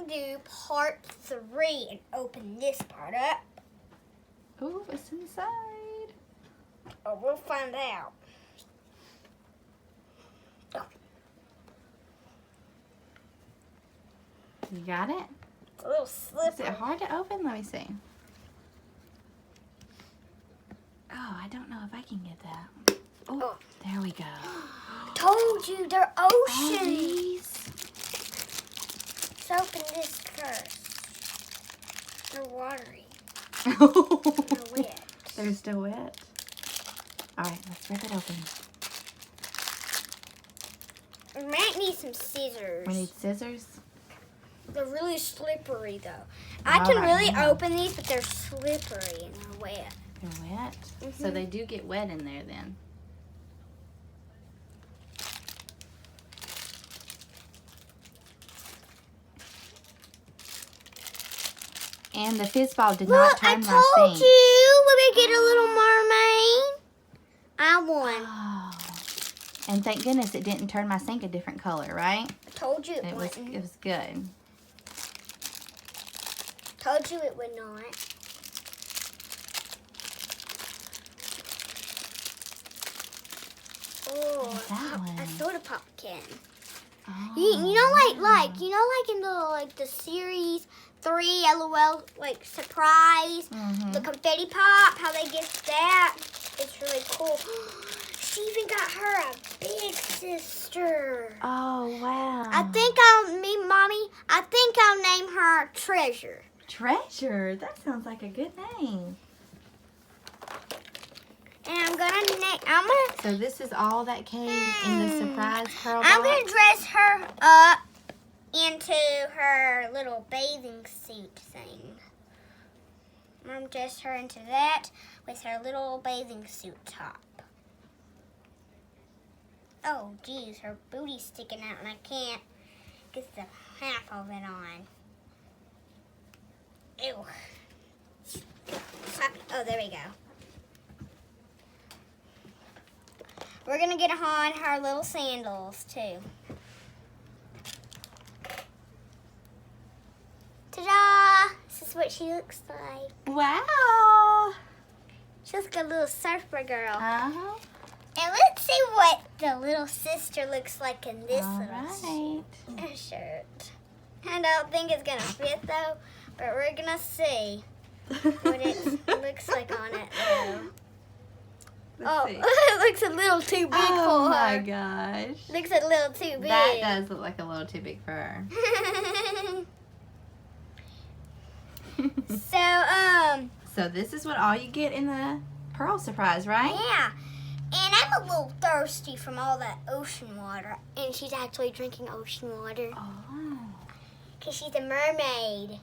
do part 3 and open this part up. Oh, what's inside? Oh, we'll find out. You got it? It's a little Is slippery. it hard to open? Let me see. Oh, I don't know if I can get that. Oh, there we go. Told you, they're Oh, ocean. these. Let's open this first. They're watery. They're wet. They're still wet. All right, let's rip it open. We might need some scissors. We need scissors. They're really slippery, though. I can really open these, but they're slippery and they're wet. They're wet? So they do get wet in there then. And the fizz ball did not turn my I told sink. you. Let me get a little mermaid. I won. Oh. And thank goodness it didn't turn my sink a different color, right? I told you it It was wouldn't. good. Told you it would not. Oh, What's that one? a soda pop can. Oh. You know, like in the series 3 LOL surprise, the confetti pop, how they get that. It's really cool. She even got her a big sister. Oh, wow. I think I'll name her Treasure. Treasure. That sounds like a good name. And I'm gonna So this is all that came in the surprise pearl I'm box? gonna dress her up into her little bathing suit thing. I'm gonna dress her into that with her little bathing suit top. Oh, geez, her booty's sticking out and I can't get the half of it on. Ew. Oh, there we go. We're gonna get on her little sandals too. Ta-da! This is what she looks like. Wow. She looks like a little surfer girl. Uh-huh. And let's see what the little sister looks like in this All little right. shirt. I don't think it's gonna fit though, but we're gonna see what it looks like on it though. Let's see. it looks a little too big Oh for my her. gosh. Looks a little too big. That does look like a little too big for her. So this is what all you get in the pearl surprise, right? Yeah. And I'm a little thirsty from all that ocean water. And she's actually drinking ocean water. Oh. Because she's a mermaid.